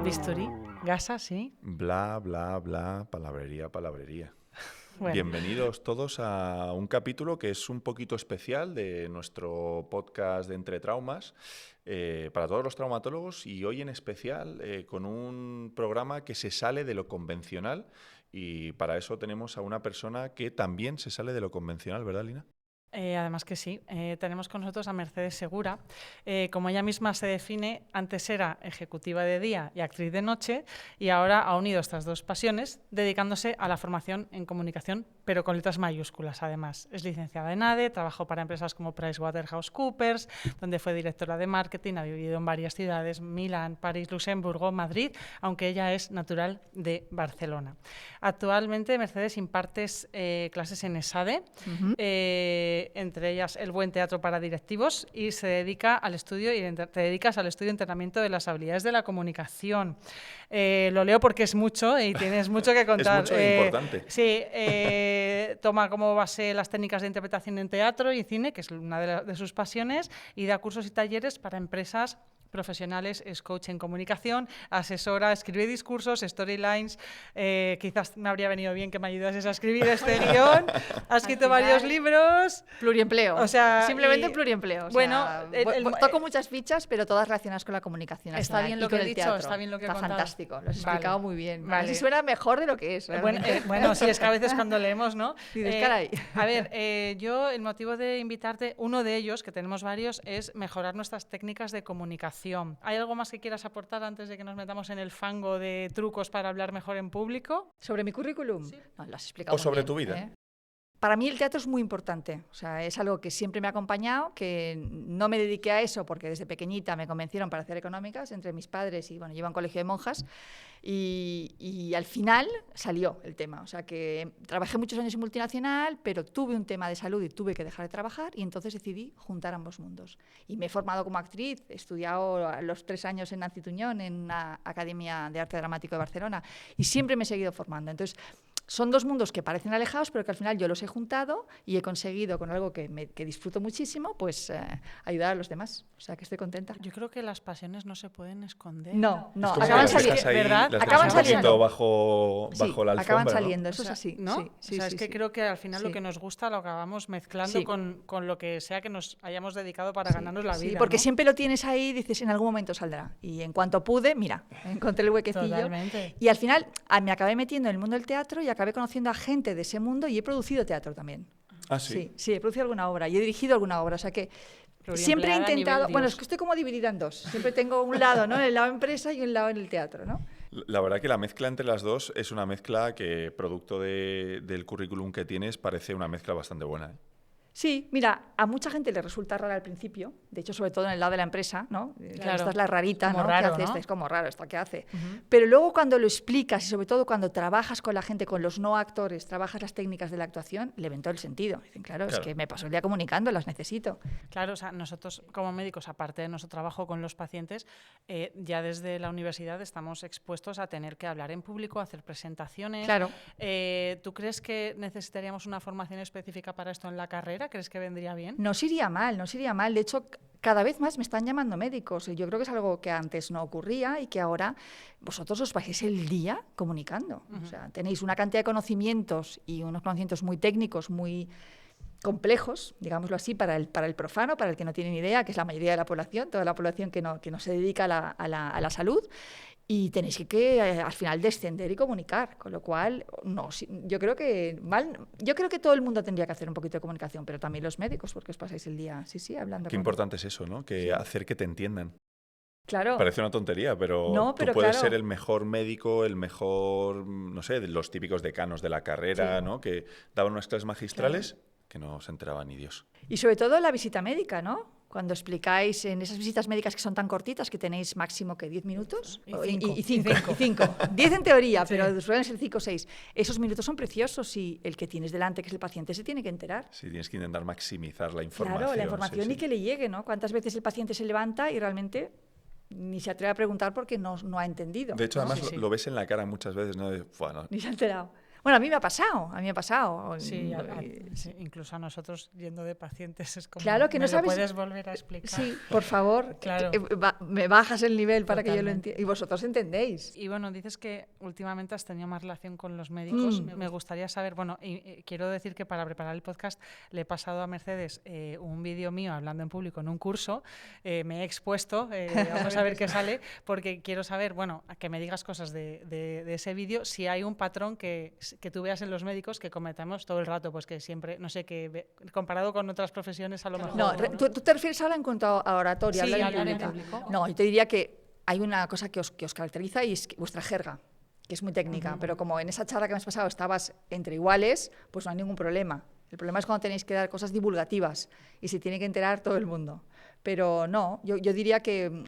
Bisturí, gasa, sí. Bla, bla, bla, palabrería, palabrería. Bueno. Bienvenidos todos a un capítulo que es un poquito especial de nuestro podcast de Entre Traumas para todos los traumatólogos y hoy en especial con un programa que se sale de lo convencional y para eso tenemos a una persona que también se sale de lo convencional, ¿verdad, Lina? Además que sí, tenemos con nosotros a Mercedes Segura. Como ella misma se define, antes era ejecutiva de día y actriz de noche y ahora ha unido estas dos pasiones dedicándose a la formación en comunicación, pero con letras mayúsculas además. Es licenciada en ADE, trabajó para empresas como PricewaterhouseCoopers, donde fue directora de marketing, ha vivido en varias ciudades, Milán, París, Luxemburgo, Madrid, aunque ella es natural de Barcelona. Actualmente Mercedes impartes clases en ESADE, entre ellas el buen teatro para directivos, y te dedicas al estudio y entrenamiento de las habilidades de la comunicación. Lo leo porque es mucho y tienes mucho que contar. Es mucho e importante. Sí, toma como base las técnicas de interpretación en teatro y cine, que es una de sus pasiones, y da cursos y talleres para empresas profesionales, es coach en comunicación, asesora, escribe discursos, storylines. Quizás me habría venido bien que me ayudases a escribir este guión. Has escrito varios libros. Pluriempleo. O sea, simplemente pluriempleo. O bueno, sea, toco muchas fichas, pero todas relacionadas con la comunicación. Está bien lo que he dicho, teatro. está bien lo que he Está contado. Fantástico, lo has explicado muy bien. Vale. Así suena mejor de lo que es. Bueno, sí, es que a veces cuando leemos, ¿no? Dices, caray. A ver, yo el motivo de invitarte, uno de ellos, que tenemos varios, es mejorar nuestras técnicas de comunicación. ¿Hay algo más que quieras aportar antes de que nos metamos en el fango de trucos para hablar mejor en público? ¿Sobre mi currículum? Sí. No, lo has explicado O sobre muy bien, tu vida. Para mí el teatro es muy importante, o sea, es algo que siempre me ha acompañado, que no me dediqué a eso porque desde pequeñita me convencieron para hacer económicas entre mis padres y bueno, yo iba a un colegio de monjas y al final salió el tema, o sea que trabajé muchos años en multinacional, pero tuve un tema de salud y tuve que dejar de trabajar y entonces decidí juntar ambos mundos. Y me he formado como actriz, he estudiado a los 3 años en Nancy Tuñón, en una Academia de Arte Dramático de Barcelona y siempre me he seguido formando. Entonces, son dos mundos que parecen alejados, pero que al final yo los he juntado y he conseguido, con algo que disfruto muchísimo, pues ayudar a los demás. O sea, que estoy contenta. Yo creo que las pasiones no se pueden esconder. No, acaban saliendo, ¿verdad? Acaban saliendo bajo la alfombra, acaban ¿no? saliendo, eso O sea, es así. ¿no? Sí, o sea, es que creo que al final lo que nos gusta lo acabamos mezclando Sí. con lo que sea que nos hayamos dedicado para ganarnos la vida. Sí, porque ¿no? siempre lo tienes ahí y dices, en algún momento saldrá. Y en cuanto pude, mira, encontré el huequecillo. Totalmente. Y al final me acabé metiendo en el mundo del teatro y acabé conociendo a gente de ese mundo y he producido teatro también. Ah, sí. Sí, he producido alguna obra y he dirigido alguna obra. O sea que siempre he intentado. Bueno, es que estoy como dividida en dos. Siempre tengo un lado, ¿no? En el lado empresa y un lado en el teatro, ¿no? La verdad que la mezcla entre las dos es una mezcla que, producto del currículum que tienes, parece una mezcla bastante buena, ¿eh? Sí, mira, a mucha gente le resulta rara al principio, de hecho, sobre todo en el lado de la empresa, ¿no? Claro. Esta es la rarita, Como ¿no? raro, ¿Qué hace ¿no? esta? Es como raro, ¿esta qué hace? Uh-huh. Pero luego cuando lo explicas y sobre todo cuando trabajas con la gente, con los no actores, trabajas las técnicas de la actuación, le ven todo el sentido. Dicen, claro, es que me paso el día comunicando, las necesito. Claro, o sea, nosotros como médicos, aparte de nuestro trabajo con los pacientes, ya desde la universidad estamos expuestos a tener que hablar en público, hacer presentaciones. Claro. ¿Tú crees que necesitaríamos una formación específica para esto en la carrera? ¿Crees que vendría bien? Nos iría mal, nos iría mal. De hecho, cada vez más me están llamando médicos. Y yo creo que es algo que antes no ocurría y que ahora vosotros os pasáis el día comunicando. Uh-huh. O sea, tenéis una cantidad de conocimientos y unos conocimientos muy técnicos, muy complejos, digámoslo así, para el profano, para el que no tiene ni idea, que es la mayoría de la población, toda la población que no se dedica a la salud. Y tenéis que al final descender y comunicar, con lo cual yo creo que todo el mundo tendría que hacer un poquito de comunicación, pero también los médicos, porque os pasáis el día hablando. Qué importante es eso, ¿no? Que hacer que te entiendan. Claro. Parece una tontería, pero, tú puedes ser el mejor médico, el mejor, no sé, de los típicos decanos de la carrera, ¿no? Que daban unas clases magistrales que no se enteraba ni Dios. Y sobre todo la visita médica, ¿no? Cuando explicáis en esas visitas médicas que son tan cortitas, que tenéis máximo que 10 minutos. Y 5. 10 en teoría, pero suelen ser 5 o 6. Esos minutos son preciosos y el que tienes delante, que es el paciente, se tiene que enterar. Sí, tienes que intentar maximizar la información. Claro, la información y que le llegue, ¿no? ¿Cuántas veces el paciente se levanta y realmente ni se atreve a preguntar porque no ha entendido? De hecho, ¿no? además lo ves en la cara muchas veces, ¿no? Bueno, Ni se ha enterado. Bueno, a mí me ha pasado. Sí, sí, incluso a nosotros yendo de pacientes es como, Claro que ¿me no sabes? lo puedes volver a explicar? Sí, por favor, Claro. me bajas el nivel para que yo lo Totalmente. entienda. Y vosotros entendéis. Y bueno, dices que últimamente has tenido más relación con los médicos. Mm. Me gustaría saber, bueno, y quiero decir que para preparar el podcast le he pasado a Mercedes un vídeo mío hablando en público en un curso. Me he expuesto, vamos a ver qué sale, porque quiero saber, bueno, a que me digas cosas de ese vídeo, si hay un patrón que tú veas en los médicos que cometamos todo el rato, pues que siempre, no sé, comparado con otras profesiones a lo mejor. No, ¿tú te refieres ahora en cuanto a oratoria? Sí, hablar hablar en en público? público. No, yo te diría que hay una cosa que os caracteriza y es vuestra jerga, que es muy técnica, pero como en esa charla que me has pasado estabas entre iguales, pues no hay ningún problema. El problema es cuando tenéis que dar cosas divulgativas y se tiene que enterar todo el mundo. Pero no, yo diría que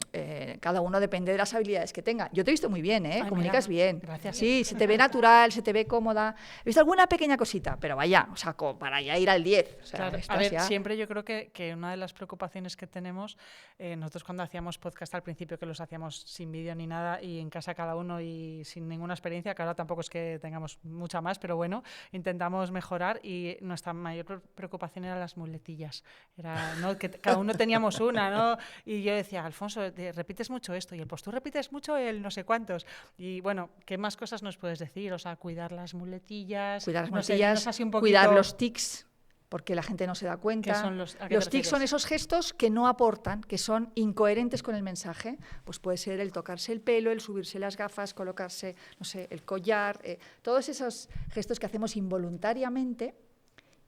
cada uno depende de las habilidades que tenga. Yo te he visto muy bien, Ay, comunicas mira, bien. gracias. Sí, se te ve natural, se te ve cómoda. He visto alguna pequeña cosita, pero vaya, o sea, como para ya ir al 10. O sea, Claro, a estás ver, ya. siempre yo creo que una de las preocupaciones que tenemos, nosotros cuando hacíamos podcast al principio, que los hacíamos sin vídeo ni nada y en casa cada uno y sin ninguna experiencia, que ahora tampoco es que tengamos mucha más, pero bueno, intentamos mejorar y nuestra mayor preocupación eran las muletillas. Era, ¿no? Que cada uno teníamos una, ¿no? Y yo decía, Alfonso, repites mucho esto, y él, pues tú repites mucho el no sé cuántos. Y bueno, ¿qué más cosas nos puedes decir? O sea, cuidar las muletillas, Cuidar las no sé, muletillas, dinos así un poquito. cuidar los tics, porque la gente no se da cuenta. ¿Qué son a qué Los te tics son refieres? esos gestos que no aportan, que son incoherentes con el mensaje. Pues puede ser el tocarse el pelo, el subirse las gafas, colocarse, no sé, el collar, todos esos gestos que hacemos involuntariamente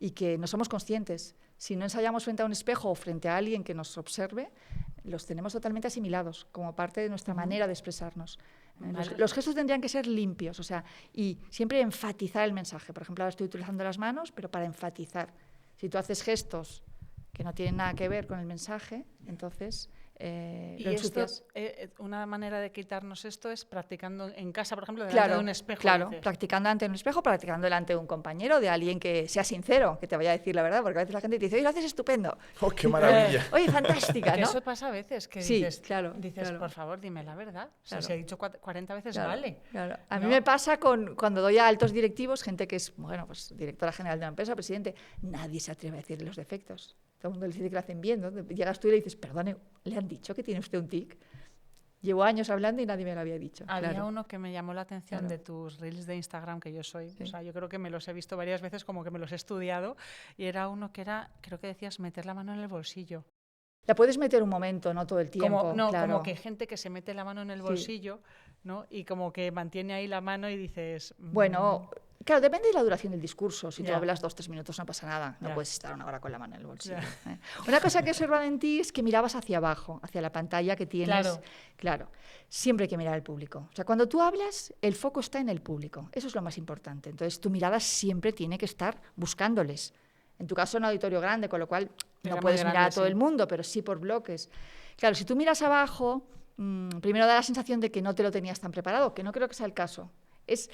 y que no somos conscientes. Si no ensayamos frente a un espejo o frente a alguien que nos observe, los tenemos totalmente asimilados como parte de nuestra manera de expresarnos. Vale. Los gestos tendrían que ser limpios, o sea, y siempre enfatizar el mensaje. Por ejemplo, ahora estoy utilizando las manos, pero para enfatizar. Si tú haces gestos que no tienen nada que ver con el mensaje, entonces Y lo esto, ensucias. una manera de quitarnos esto es practicando en casa, por ejemplo, delante Claro, de un espejo. claro, dices. practicando ante un espejo, practicando delante de un compañero, de alguien que sea sincero, que te vaya a decir la verdad, porque a veces la gente te dice, oye, lo haces estupendo. ¡Oh, qué maravilla! Oye, fantástica, Que ¿no? eso pasa a veces, que Sí, dices, claro, claro. por favor, dime la verdad. O sea, Claro. si he dicho 40 veces, Claro, vale. claro. A mí ¿No? me pasa cuando doy a altos directivos, gente que es, bueno, pues directora general de una empresa, presidente, nadie se atreve a decir los defectos. Todo el mundo le dice que lo hacen bien, ¿no? Llegas tú y le dices, perdone, ¿le han dicho que tiene usted un tic? Llevo años hablando y nadie me lo había dicho. Había claro. uno que me llamó la atención Claro. de tus reels de Instagram, que yo soy, Sí. o sea, yo creo que me los he visto varias veces, como que me los he estudiado, y era uno que era, creo que decías, meter la mano en el bolsillo. La puedes meter un momento, no todo el tiempo. Como, no, claro. como que gente que se mete la mano en el Sí. bolsillo, ¿no? Y como que mantiene ahí la mano y dices... Bueno, claro, depende de la duración del discurso. Si tú Ya. hablas 2-3 minutos no pasa nada. No Ya. puedes estar una hora con la mano en el bolsillo. Una cosa que he observado en ti es que mirabas hacia abajo, hacia la pantalla que tienes. Claro. Claro. Siempre hay que mirar al público. O sea, cuando tú hablas, el foco está en el público. Eso es lo más importante. Entonces, tu mirada siempre tiene que estar buscándoles. En tu caso, un auditorio grande, con lo cual Era no muy puedes mirar grande, a todo sí. el mundo, pero sí por bloques. Claro, si tú miras abajo, primero da la sensación de que no te lo tenías tan preparado, que no creo que sea el caso. Es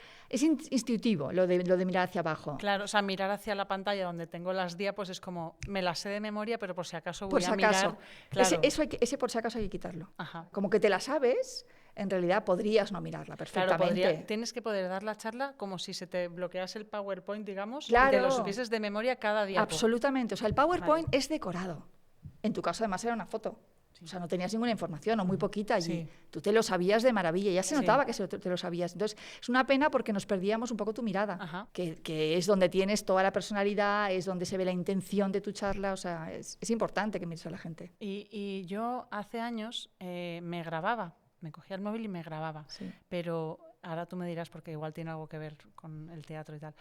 instintivo lo de mirar hacia abajo. Claro, o sea, mirar hacia la pantalla donde tengo las diapos es como, me las sé de memoria, pero por si acaso voy Por si a mirar. acaso. Claro. Ese por si acaso hay que quitarlo. Ajá. Como que te la sabes, en realidad podrías no mirarla Claro, perfectamente. tienes que poder dar la charla como si se te bloquease el PowerPoint, digamos, y te Claro. lo supieses de memoria cada día. Absolutamente. O sea, el PowerPoint es decorado. En tu caso, además, era una foto. O sea, no tenías ninguna información o muy poquita allí. Sí. Tú te lo sabías de maravilla, ya se Sí. notaba que te lo sabías. Entonces, es una pena porque nos perdíamos un poco tu mirada, Ajá. que es donde tienes toda la personalidad, es donde se ve la intención de tu charla. O sea, es importante que mires a la gente. Y yo hace años me grababa, me cogía el móvil y me grababa, Sí. pero ahora tú me dirás, porque igual tiene algo que ver con el teatro y tal,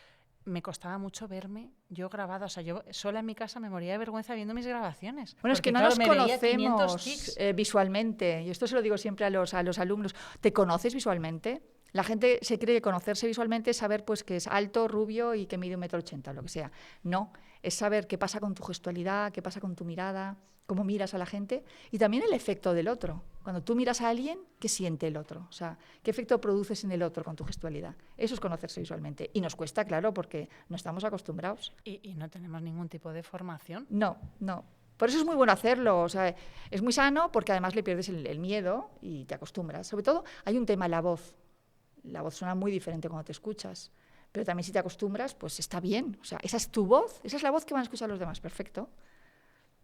me costaba mucho verme yo grabada, o sea, yo sola en mi casa me moría de vergüenza viendo mis grabaciones. Bueno, es porque, que no claro, nos me veía 500 conocemos tics. visualmente, y esto se lo digo siempre a los alumnos. ¿Te conoces visualmente? La gente se cree que conocerse visualmente es saber pues, que es alto, rubio y que mide 1,80 m, lo que sea. No, es saber qué pasa con tu gestualidad, qué pasa con tu mirada, cómo miras a la gente y también el efecto del otro. Cuando tú miras a alguien, ¿qué siente el otro? O sea, ¿qué efecto produces en el otro con tu gestualidad? Eso es conocerse visualmente. Y nos cuesta, claro, porque no estamos acostumbrados. Y no tenemos ningún tipo de formación. No, no. Por eso es muy bueno hacerlo. O sea, es muy sano porque además le pierdes el miedo y te acostumbras. Sobre todo, hay un tema, la voz. La voz suena muy diferente cuando te escuchas. Pero también si te acostumbras, pues está bien. O sea, esa es tu voz, esa es la voz que van a escuchar los demás, perfecto.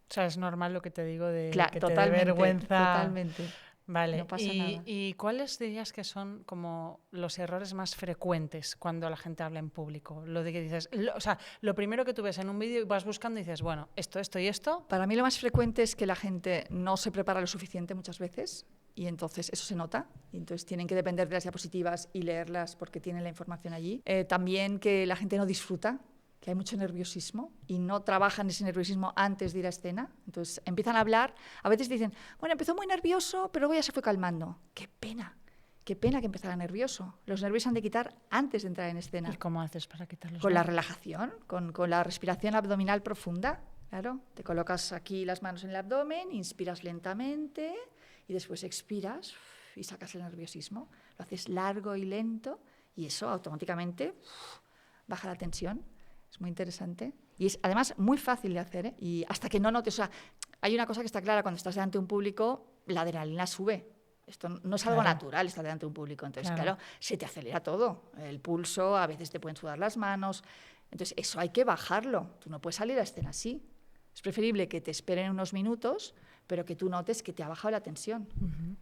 O sea, es normal lo que te digo de Claro, que te dé totalmente, vergüenza. totalmente. Vale, No pasa nada. ¿Y cuáles dirías que son como los errores más frecuentes cuando la gente habla en público? Lo de que dices, o sea, lo primero que tú ves en un vídeo y vas buscando y dices, bueno, esto y esto. Para mí lo más frecuente es que la gente no se prepara lo suficiente muchas veces y entonces eso se nota. Y entonces tienen que depender de las diapositivas y leerlas porque tienen la información allí. También que la gente no disfruta, que hay mucho nerviosismo y no trabajan ese nerviosismo antes de ir a escena. Entonces empiezan a hablar, a veces dicen, bueno, empezó muy nervioso, pero luego ya se fue calmando. ¡Qué pena! Qué pena que empezara nervioso. Los nervios se han de quitar antes de entrar en escena. ¿Y cómo haces para quitarlos? Con la relajación, con la respiración abdominal profunda. Claro, te colocas aquí las manos en el abdomen, inspiras lentamente y después expiras y sacas el nerviosismo. Lo haces largo y lento y eso automáticamente baja la tensión. Es muy interesante y es además muy fácil de hacer, ¿eh? Y hasta que no notes, o sea, hay una cosa que está clara, cuando estás delante de un público, la adrenalina sube. Esto no es algo natural, estar delante de un público. Entonces, claro, se te acelera todo. El pulso, a veces te pueden sudar las manos. Entonces, eso hay que bajarlo. Tú no puedes salir a escena así. Es preferible que te esperen unos minutos, pero que tú notes que te ha bajado la tensión.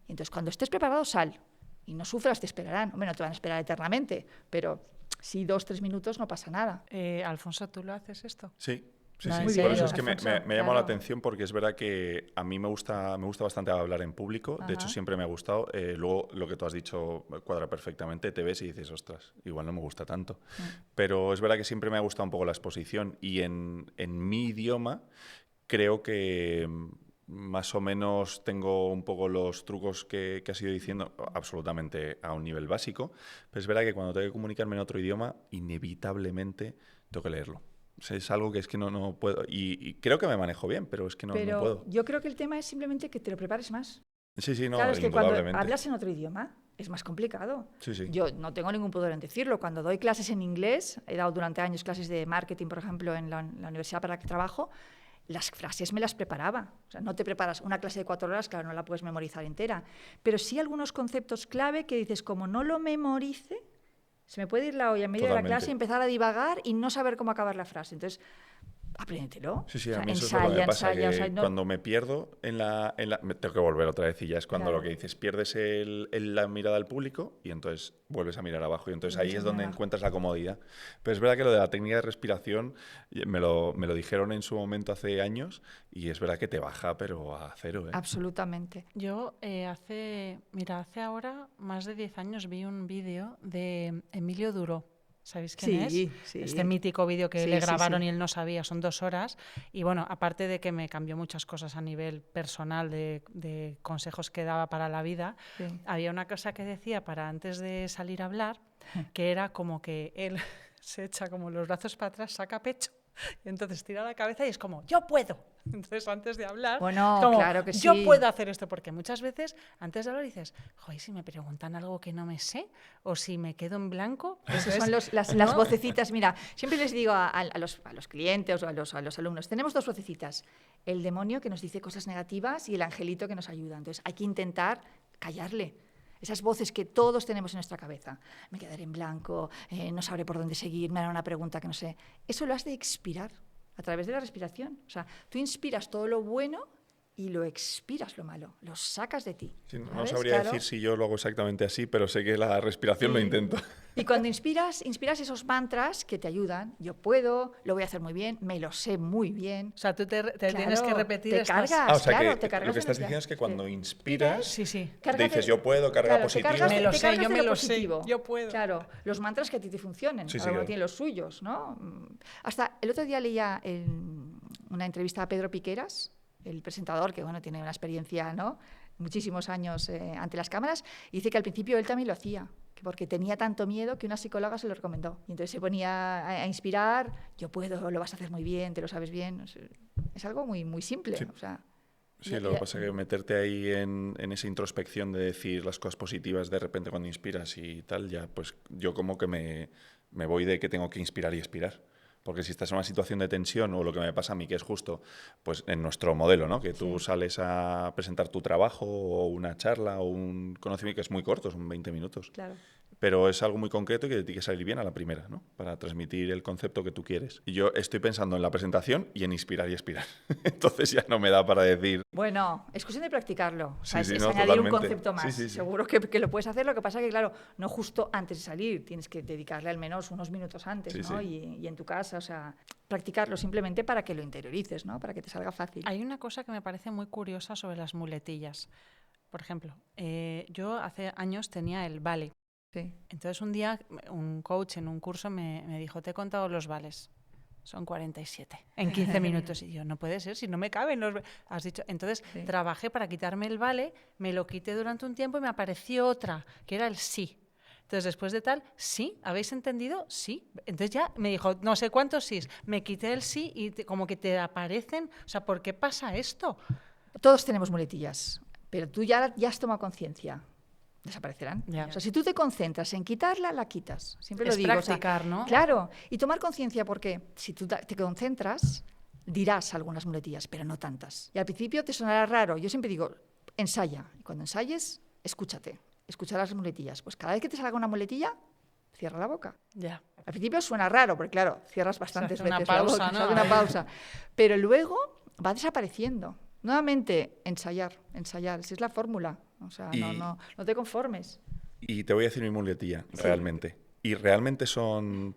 Y entonces, cuando estés preparado, sal. Y no sufras, te esperarán. Hombre, no te van a esperar eternamente, pero sí 2-3 minutos no pasa nada. Alfonso, ¿tú lo haces esto? Sí. Sí, No, sí. ¿en Por serio? eso es que me Alfonso, llama la atención, porque es verdad que a mí me gusta bastante hablar en público. De hecho, siempre me ha gustado. Luego, lo que tú has dicho cuadra perfectamente. Te ves y dices, ostras, igual no me gusta tanto. Pero es verdad que siempre me ha gustado un poco la exposición. Y en mi idioma creo que más o menos tengo un poco los trucos que has ido diciendo, absolutamente a un nivel básico. Pero es verdad que cuando tengo que comunicarme en otro idioma, inevitablemente tengo que leerlo. O sea, es algo que es que no puedo. Y creo que me manejo bien, pero es que no puedo. Yo creo que el tema es simplemente que te lo prepares más. Sí, no, claro, es que cuando indudablemente. hablas en otro idioma es más complicado. Sí. Yo no tengo ningún pudor en decirlo. Cuando doy clases en inglés, he dado durante años clases de marketing, por ejemplo, en la universidad para la que trabajo, las frases me las preparaba. O sea, no te preparas una clase de 4 horas, claro, no la puedes memorizar entera. Pero sí algunos conceptos clave que dices, como no lo memorice, se me puede ir la olla en medio de la clase y empezar a divagar y no saber cómo acabar la frase. Entonces, apréndetelo. Sí, o sea, a mí eso ensaya, es lo que me pasa, ensaya, que o sea, no... cuando me pierdo me tengo que volver otra vez, y ya es cuando lo que dices, pierdes la mirada al público y entonces vuelves a mirar abajo, y entonces ahí es donde encuentras la comodidad. Pero es verdad que lo de la técnica de respiración me lo dijeron en su momento hace años, y es verdad que te baja, pero a cero, ¿eh? Absolutamente. Yo hace ahora más de 10 años vi un vídeo de Emilio Duro. ¿Sabéis quién es? Sí. Este mítico vídeo que le grabaron sí. y él no sabía, son 2 horas. Y bueno, aparte de que me cambió muchas cosas a nivel personal, de consejos que daba para la vida, había una cosa que decía para antes de salir a hablar, que era como que él se echa como los brazos para atrás, saca pecho, y entonces tira la cabeza y es como, ¡yo puedo! Entonces, antes de hablar, bueno, como, claro que sí. yo puedo hacer esto, porque muchas veces, antes de hablar, dices, joder, si me preguntan algo que no me sé, o si me quedo en blanco. Esas son las vocecitas. Mira, siempre les digo a los clientes o a los alumnos, tenemos 2 vocecitas. El demonio, que nos dice cosas negativas, y el angelito, que nos ayuda. Entonces, hay que intentar callarle. Esas voces que todos tenemos en nuestra cabeza. Me quedaré en blanco, no sabré por dónde seguir, me hará una pregunta que no sé. Eso lo has de expirar a través de la respiración. O sea, tú inspiras todo lo bueno y lo expiras lo malo, lo sacas de ti. Sí, no sabría decir si yo lo hago exactamente así, pero sé que la respiración lo intento. Y cuando inspiras esos mantras que te ayudan. Yo puedo, lo voy a hacer muy bien, me lo sé muy bien. O sea, tú te tienes que repetir te cargas, o sea, claro, que te cargas. lo que estás diciendo es que cuando inspiras, te dices, yo puedo, carga positivo. Me lo sé, yo me lo sé, yo puedo. Claro, los mantras que a ti te funcionen, cada uno tiene los suyos, ¿no? Hasta el otro día leía una entrevista a Pedro Piqueras, el presentador, que bueno, tiene una experiencia, ¿no?, muchísimos años ante las cámaras, y dice que al principio él también lo hacía, porque tenía tanto miedo que una psicóloga se lo recomendó. Y entonces se ponía a inspirar, yo puedo, lo vas a hacer muy bien, te lo sabes bien. Es algo muy, muy simple. Sí. O sea, sí, lo que pasa es que meterte ahí en esa introspección de decir las cosas positivas de repente cuando inspiras y tal, ya pues yo como que me voy de que tengo que inspirar y expirar. Porque si estás en una situación de tensión, o lo que me pasa a mí, que es justo pues en nuestro modelo, ¿no?, que tú sales a presentar tu trabajo o una charla o un conocimiento que es muy corto, son 20 minutos. Claro. pero es algo muy concreto y que te tiene que salir bien a la primera, ¿no? Para transmitir el concepto que tú quieres. Y yo estoy pensando en la presentación y en inspirar y expirar. Entonces ya no me da para decir... Bueno, es cuestión de practicarlo. O sea, Sí, es no, añadir un totalmente. concepto más. Sí. Seguro que lo puedes hacer. Lo que pasa es que, claro, no justo antes de salir. Tienes que dedicarle al menos unos minutos antes, ¿no? Sí. Y en tu casa, o sea, practicarlo simplemente para que lo interiorices, ¿no? Para que te salga fácil. Hay una cosa que me parece muy curiosa sobre las muletillas. Por ejemplo, yo hace años tenía el vale. Sí. Entonces un día un coach en un curso me dijo, te he contado los vales. Son 47 en 15 minutos. Y yo, no puede ser, si no me caben los... Has dicho. Entonces trabajé para quitarme el vale, me lo quité durante un tiempo y me apareció otra, que era el sí. Entonces, después de tal, sí, ¿habéis entendido? Sí. Entonces ya me dijo, no sé cuántos sís. Me quité el sí y como que te aparecen... O sea, ¿por qué pasa esto? Todos tenemos muletillas, pero tú ya has tomado conciencia. Desaparecerán. Ya. O sea, si tú te concentras en quitarla, la quitas. Siempre lo Es digo. practicar, o sea, ¿no? Claro. Y tomar conciencia porque si tú te concentras, dirás algunas muletillas, pero no tantas. Y al principio te sonará raro. Yo siempre digo, ensaya. Y cuando ensayes, escúchate. Escucha las muletillas. Pues cada vez que te salga una muletilla, cierra la boca. Ya. Al principio suena raro, porque claro, cierras bastantes Se hace una veces pausa, la boca, ¿no? se hace una pausa. Pero luego va desapareciendo. Nuevamente, ensayar. Esa es la fórmula. O sea, no te conformes. Y te voy a decir mi muletilla, realmente. ¿Y realmente son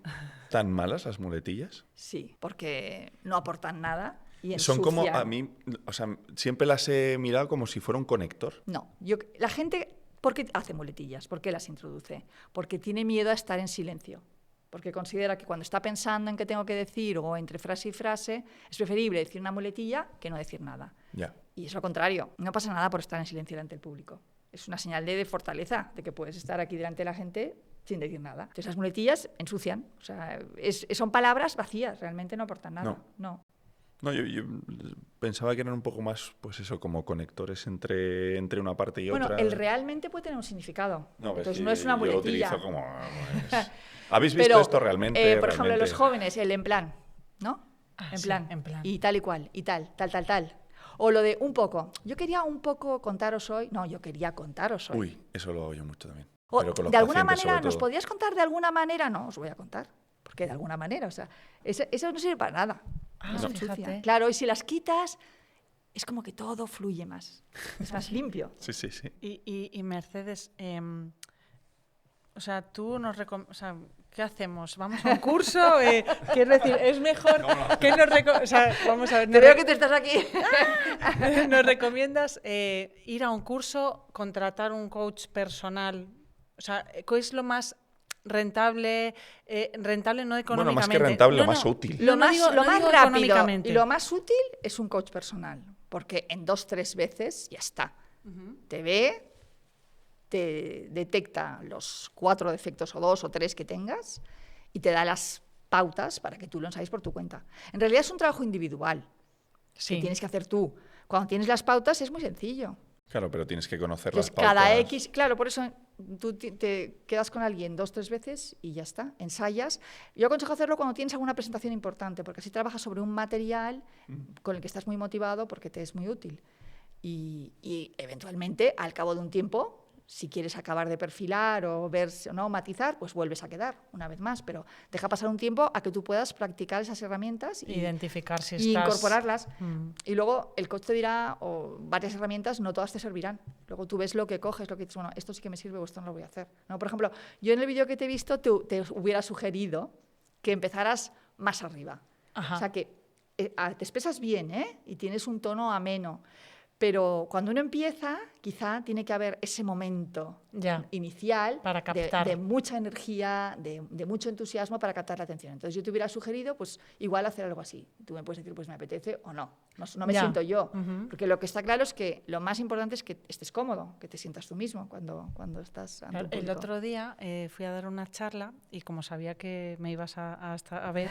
tan malas las muletillas? Sí, porque no aportan nada y Son como, ensucian. a mí, o sea, siempre las he mirado como si fuera un conector. No, la gente, ¿por qué hace muletillas? ¿Por qué las introduce? Porque tiene miedo a estar en silencio. Porque considera que cuando está pensando en qué tengo que decir o entre frase y frase, es preferible decir una muletilla que no decir nada. Ya. Y es lo contrario, no pasa nada por estar en silencio delante del público. Es una señal de fortaleza, de que puedes estar aquí delante de la gente sin decir nada. Entonces las muletillas ensucian, o sea, son palabras vacías, realmente no aportan nada. No. No, yo pensaba que eran un poco más, pues eso, como conectores entre una parte y Bueno, otra. el realmente puede tener un significado. No, pues entonces sí, no es una yo lo muletilla. utilizo como... pues, ¿habéis visto Pero, esto realmente? por ejemplo, realmente? los jóvenes, el en plan, ¿no? En plan. Y tal y cual, y tal. O lo de un poco. Yo quería un poco contaros hoy. No, yo quería contaros hoy. Uy, eso lo hago yo mucho también. O, Pero con los de alguna pacientes, manera, sobre ¿nos todo. podrías contar de alguna manera? No, os voy a contar. Porque de alguna manera, o sea, eso no sirve para nada. Eso ensucia. Fíjate. Claro, y si las quitas, es como que todo fluye más. Es más limpio. Sí. Y Mercedes, o sea, tú nos recomiendas... O sea, ¿qué hacemos? ¿Vamos a un curso? Quiero decir, es mejor que nos recomiendas... O sea, vamos a ver... Te veo que te estás aquí. ¿Nos recomiendas ir a un curso, contratar un coach personal? O sea, ¿qué es lo más rentable? Rentable no económicamente. Bueno, más que rentable, No, lo más no. útil. Lo más, digo- lo no más digo rápido económicamente. y lo más útil es un coach personal. Porque en 2-3 veces ya está. Te ve, te detecta los 4 defectos o 2 o 3 que tengas y te da las pautas para que tú lo ensayes por tu cuenta. En realidad es un trabajo individual que tienes que hacer tú. Cuando tienes las pautas es muy sencillo. Claro, pero tienes que conocer Entonces, las pautas. cada X, claro, por eso tú te quedas con alguien 2-3 veces y ya está, ensayas. Yo aconsejo hacerlo cuando tienes alguna presentación importante, porque así trabajas sobre un material con el que estás muy motivado porque te es muy útil. Y eventualmente, al cabo de un tiempo, si quieres acabar de perfilar o ver o no matizar, pues vuelves a quedar una vez más, pero deja pasar un tiempo a que tú puedas practicar esas herramientas y identificar si y estás... incorporarlas. Y luego el coach te dirá, o varias herramientas, no todas te servirán. Luego tú ves lo que coges, lo que dices, bueno, esto sí que me sirve o esto no lo voy a hacer. ¿No? Por ejemplo, yo en el vídeo que te he visto te hubiera sugerido que empezaras más arriba. Ajá. O sea, que te expresas bien, ¿eh? Y tienes un tono ameno. Pero cuando uno empieza, quizá tiene que haber ese momento inicial para captar. de mucha energía, de mucho entusiasmo para captar la atención. Entonces yo te hubiera sugerido, pues igual hacer algo así. Tú me puedes decir, pues me apetece o no. No me siento yo. Porque lo que está claro es que lo más importante es que estés cómodo, que te sientas tú mismo cuando estás ante un público. El otro día fui a dar una charla y como sabía que me ibas a ver,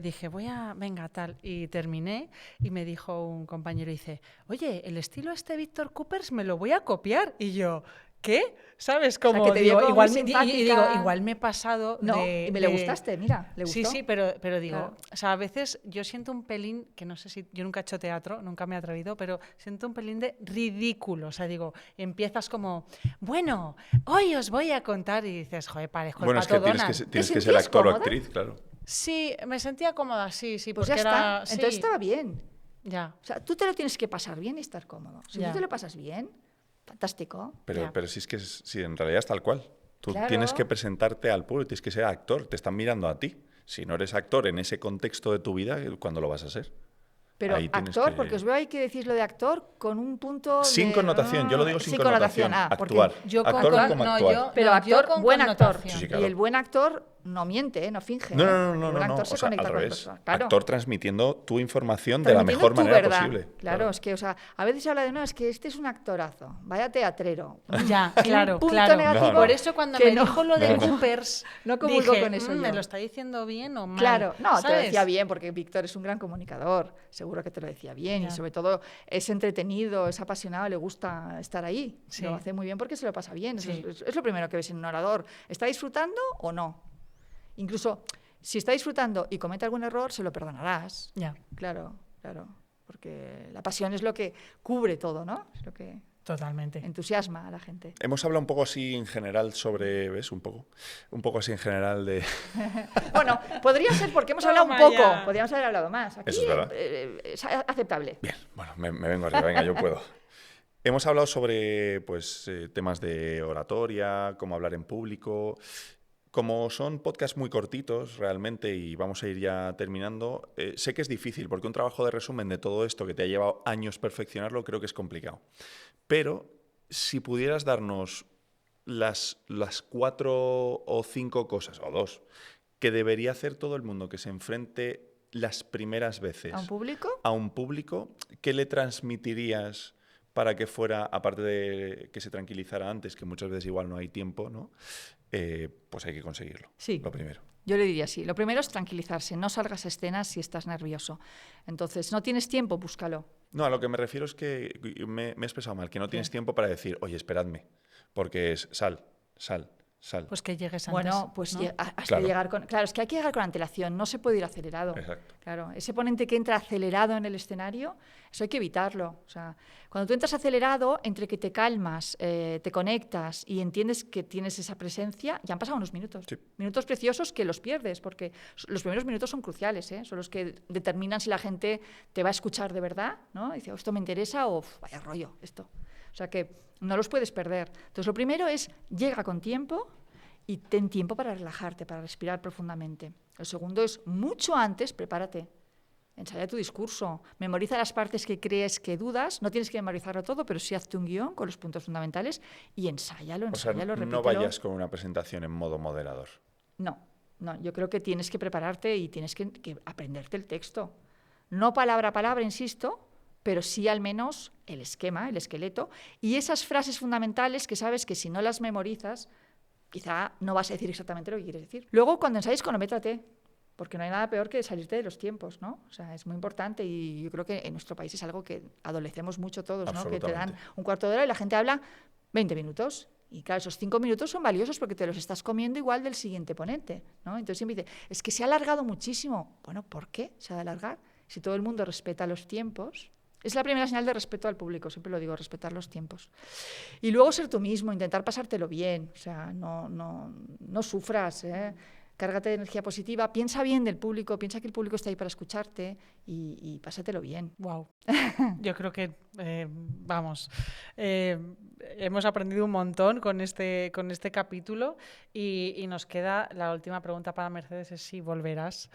dije, venga, tal. Y terminé y me dijo un compañero, dice, oye, el estilo Víctor Coopers me lo voy a copiar. Y yo, ¿qué? ¿Sabes? Como que te digo, vio como igual muy y digo, simpática. igual me he pasado No, de... y me le gustaste, mira, le Sí, gustó. sí, pero digo, Claro. o sea, a veces yo siento un pelín, que no sé si, yo nunca he hecho teatro, nunca me he atrevido, pero siento un pelín de ridículo. O sea, digo, empiezas como, bueno, hoy os voy a contar y dices, joder, parezco el Bueno, es que Pato Donald. tienes que ser sentías actor o cómoda? actriz, claro. Sí, me sentía cómoda, sí, Pues porque ya está. era... Entonces sí, estaba bien. ya, O sea, tú te lo tienes que pasar bien y estar cómodo. Si Ya. tú te lo pasas bien, fantástico. Ya. Pero si es que si en realidad es tal cual. Tú Claro. tienes que presentarte al público, tienes que ser actor, te están mirando a ti. Si no eres actor en ese contexto de tu vida, ¿cuándo lo vas a ser? Pero Ahí tienes actor, que- porque os veo ahí que decís lo de actor con un punto Sin de... connotación, yo lo digo sin connotación. porque Actuar. Yo con Actor con- como no, actuar. yo- pero no, yo actor, con buen actor. connotación. Sí, sí, claro. Y el buen actor no miente, no finge. No, ¿eh? no, no, El no, buen no, actor o se sea, conecta al con el revés. personaje. Claro. Actor transmitiendo tu información de la Transmitiendo mejor tu manera verdad. posible. Claro, es que, o sea, a veces se habla de, no, es que este es un actorazo, vaya teatrero. Ya, Hay un claro, punto claro. negativo No. Por eso cuando que me no- dijo lo de no, no. Coopers, No comulgo dije, con eso yo. ¿me lo está diciendo bien o mal? Claro, no, te lo ¿Sabes? decía bien, porque Víctor es un gran comunicador, seguro que te lo decía bien, Ya. y sobre todo es entretenido, es apasionado, le gusta estar ahí. Sí. Lo hace muy bien porque se lo pasa bien. Eso Sí. es lo primero que ves en un orador. ¿Está disfrutando o no? Incluso si está disfrutando y comete algún error, se lo perdonarás. Ya, Claro, claro. Porque la pasión es lo que cubre todo, ¿no? Es lo que totalmente. entusiasma a la gente. Hemos hablado un poco así en general sobre, ¿ves? Un poco así en general de... Bueno, podría ser porque hemos Toma hablado un poco, ya. podríamos haber hablado más. Aquí Eso es verdad. es aceptable. Bien, bueno, me vengo arriba, venga, yo puedo. Hemos hablado sobre pues, temas de oratoria, cómo hablar en público. Como son podcasts muy cortitos realmente y vamos a ir ya terminando, sé que es difícil porque un trabajo de resumen de todo esto que te ha llevado años perfeccionarlo creo que es complicado. Pero si pudieras darnos las 4 o 5 cosas, o 2, que debería hacer todo el mundo que se enfrente las primeras veces ¿A un público? a un público, ¿qué le transmitirías para que fuera, aparte de que se tranquilizara antes, que muchas veces igual no hay tiempo, ¿no? Pues hay que conseguirlo, Sí. lo primero. Yo le diría así. Lo primero es tranquilizarse. No salgas a escenas si estás nervioso. Entonces, ¿no tienes tiempo? Búscalo. No, a lo que me refiero es que me he expresado mal, que no tienes tiempo para decir, oye, esperadme, porque es sal. Pues que llegues antes. Bueno, pues ¿no? has Claro. de llegar con... Claro, es que hay que llegar con antelación. No se puede ir acelerado. Exacto. Claro, ese ponente que entra acelerado en el escenario, eso hay que evitarlo. O sea, cuando tú entras acelerado, entre que te calmas, te conectas y entiendes que tienes esa presencia, ya han pasado unos minutos. Sí. Minutos preciosos que los pierdes, porque los primeros minutos son cruciales, ¿eh? Son los que determinan si la gente te va a escuchar de verdad, ¿no? Dice, esto me interesa o vaya rollo, esto. O sea que no los puedes perder. Entonces, lo primero es, llega con tiempo y ten tiempo para relajarte, para respirar profundamente. Lo segundo es, mucho antes, prepárate. Ensaya tu discurso, memoriza las partes que crees que dudas, no tienes que memorizarlo todo, pero sí hazte un guión con los puntos fundamentales y ensáyalo, O sea, repítelo. no vayas con una presentación en modo moderador. No, yo creo que tienes que prepararte y tienes que aprenderte el texto. No palabra a palabra, insisto, pero sí al menos el esquema, el esqueleto, y esas frases fundamentales que sabes que si no las memorizas, quizá no vas a decir exactamente lo que quieres decir. Luego, cuando ensayes, cronométrate, porque no hay nada peor que salirte de los tiempos, ¿no? O sea, es muy importante y yo creo que en nuestro país es algo que adolecemos mucho todos, ¿no? Que te dan un cuarto de hora y la gente habla 20 minutos. Y claro, esos 5 minutos son valiosos porque te los estás comiendo igual del siguiente ponente, ¿no? Entonces siempre dice, es que se ha alargado muchísimo. Bueno, ¿por qué se ha de alargar? Si todo el mundo respeta los tiempos. Es la primera señal de respeto al público, siempre lo digo, respetar los tiempos. Y luego ser tú mismo, intentar pasártelo bien, o sea, no sufras, ¿eh? Cárgate de energía positiva, piensa bien del público, piensa que el público está ahí para escucharte y pásatelo bien. Wow. Yo creo que, hemos aprendido un montón con este capítulo y nos queda la última pregunta para Mercedes, es si volverás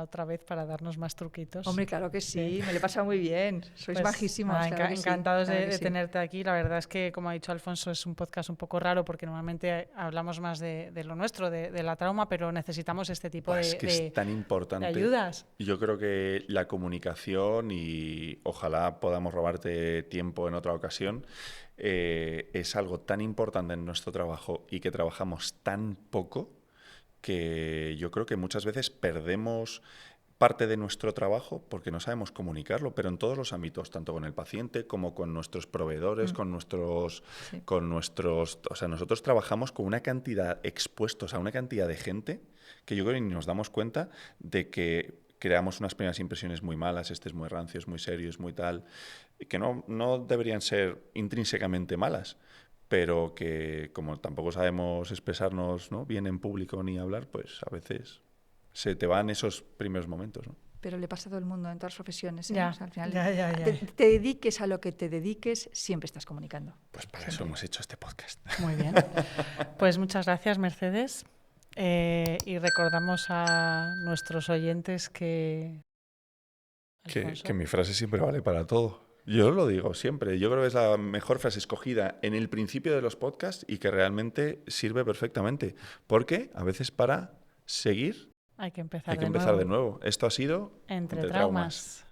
otra vez para darnos más truquitos. Hombre, claro que sí, me lo he pasado muy bien, sois Pues, majísimos. nada, Claro que sí, encantados claro que de sí. tenerte aquí. La verdad es que, como ha dicho Alfonso, es un podcast un poco raro porque normalmente hablamos más de lo nuestro, de la trauma, pero necesitamos este tipo Es que es tan de importante. ayudas. Yo creo que la comunicación, y ojalá podamos robarte tiempo en otra ocasión, es algo tan importante en nuestro trabajo y que trabajamos tan poco que yo creo que muchas veces perdemos parte de nuestro trabajo porque no sabemos comunicarlo, pero en todos los ámbitos, tanto con el paciente como con nuestros proveedores, con nuestros... O sea, nosotros trabajamos con una cantidad, expuestos a una cantidad de gente que yo creo que ni nos damos cuenta de que creamos unas primeras impresiones muy malas, este es muy rancio, es muy serio, es muy tal, que no deberían ser intrínsecamente malas, pero que como tampoco sabemos expresarnos, ¿no?, bien en público ni hablar, pues a veces se te van esos primeros momentos, ¿no? Pero le pasa a todo el mundo en todas las profesiones, ¿eh? Ya, O sea, al final, ya. te dediques a lo que te dediques, siempre estás comunicando. Pues para Siempre. eso hemos hecho este podcast. Muy bien. Pues muchas gracias, Mercedes. Y recordamos a nuestros oyentes que... Que mi frase siempre vale para todo. Yo lo digo siempre. Yo creo que es la mejor frase escogida en el principio de los podcasts y que realmente sirve perfectamente. Porque a veces para seguir hay que empezar, hay que empezar de nuevo. Esto ha sido Entre Traumas.